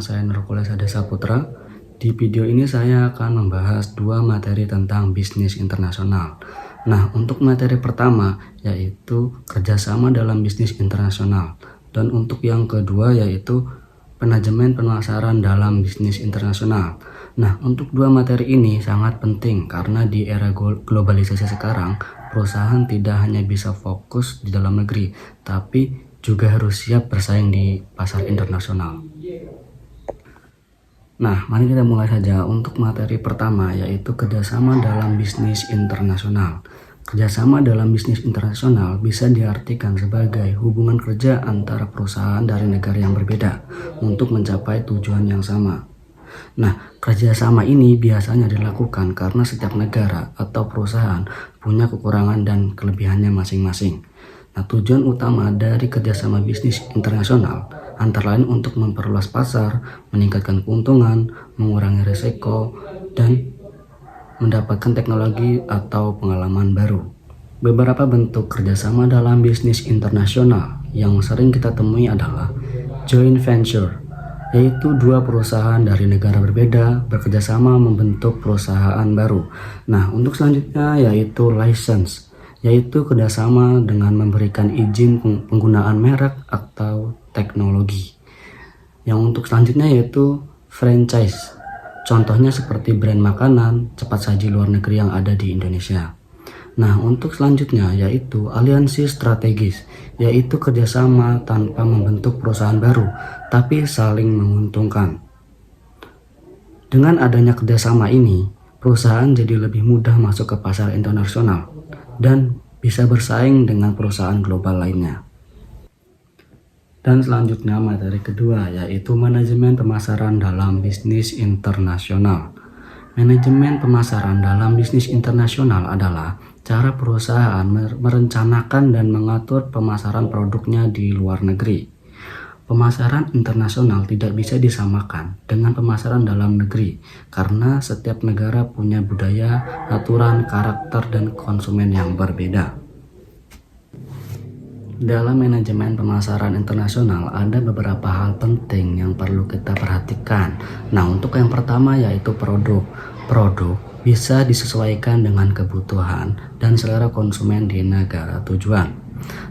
saya Nurkulis Ade Saputra. Di video ini saya akan membahas dua materi tentang bisnis internasional. Nah, untuk materi pertama yaitu kerjasama dalam bisnis internasional, dan untuk yang kedua yaitu manajemen pemasaran dalam bisnis internasional. Nah, untuk dua materi ini sangat penting karena di era globalisasi sekarang, perusahaan tidak hanya bisa fokus di dalam negeri, tapi juga harus siap bersaing di pasar internasional. Nah, mari kita mulai saja untuk materi pertama yaitu kerjasama dalam bisnis internasional. Kerjasama dalam bisnis internasional bisa diartikan sebagai hubungan kerja antara perusahaan dari negara yang berbeda untuk mencapai tujuan yang sama. Nah, kerjasama ini biasanya dilakukan karena setiap negara atau perusahaan punya kekurangan dan kelebihannya masing-masing. Nah, tujuan utama dari kerjasama bisnis internasional antara lain untuk memperluas pasar, meningkatkan keuntungan, mengurangi risiko, dan mendapatkan teknologi atau pengalaman baru. Beberapa bentuk kerjasama dalam bisnis internasional yang sering kita temui adalah joint venture, yaitu dua perusahaan dari negara berbeda bekerjasama membentuk perusahaan baru. Nah, untuk selanjutnya yaitu license, yaitu kerjasama dengan memberikan izin penggunaan merek atau teknologi. Yang untuk selanjutnya yaitu franchise, contohnya seperti brand makanan cepat saji luar negeri yang ada di Indonesia. Nah, untuk selanjutnya yaitu aliansi strategis, yaitu kerjasama tanpa membentuk perusahaan baru, tapi saling menguntungkan. Dengan adanya kerjasama ini, perusahaan jadi lebih mudah masuk ke pasar internasional dan bisa bersaing dengan perusahaan global lainnya. Dan selanjutnya materi kedua yaitu manajemen pemasaran dalam bisnis internasional. Manajemen pemasaran dalam bisnis internasional adalah cara perusahaan merencanakan dan mengatur pemasaran produknya di luar negeri. Pemasaran internasional tidak bisa disamakan dengan pemasaran dalam negeri karena setiap negara punya budaya, aturan, karakter, dan konsumen yang berbeda. Dalam manajemen pemasaran internasional ada beberapa hal penting yang perlu kita perhatikan. Nah, untuk yang pertama yaitu produk. Produk bisa disesuaikan dengan kebutuhan dan selera konsumen di negara tujuan.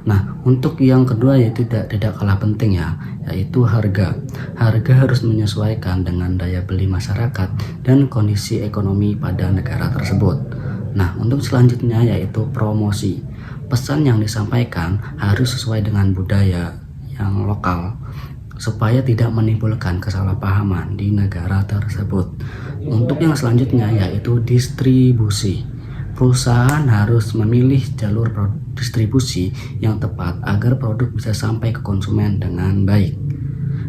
Nah, untuk yang kedua yaitu tidak kalah penting yaitu harga. Harga harus menyesuaikan dengan daya beli masyarakat dan kondisi ekonomi pada negara tersebut. Nah, untuk selanjutnya yaitu promosi. Pesan yang disampaikan harus sesuai dengan budaya yang lokal supaya tidak menimbulkan kesalahpahaman di negara tersebut. Untuk yang selanjutnya yaitu distribusi. Perusahaan harus memilih jalur distribusi yang tepat agar produk bisa sampai ke konsumen dengan baik.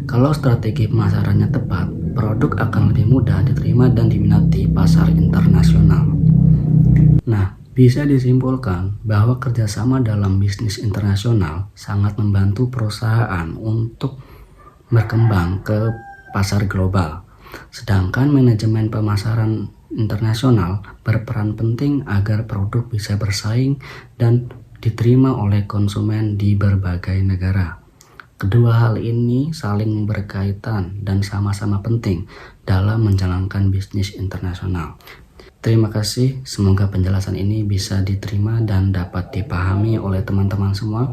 Kalau strategi pemasarannya tepat, produk akan lebih mudah diterima dan diminati pasar internasional. Nah, bisa disimpulkan bahwa kerjasama dalam bisnis internasional sangat membantu perusahaan untuk berkembang ke pasar global. Sedangkan manajemen pemasaran internasional berperan penting agar produk bisa bersaing dan diterima oleh konsumen di berbagai negara. Kedua hal ini saling berkaitan dan sama-sama penting dalam menjalankan bisnis internasional. Terima kasih, semoga penjelasan ini bisa diterima dan dapat dipahami oleh teman-teman semua.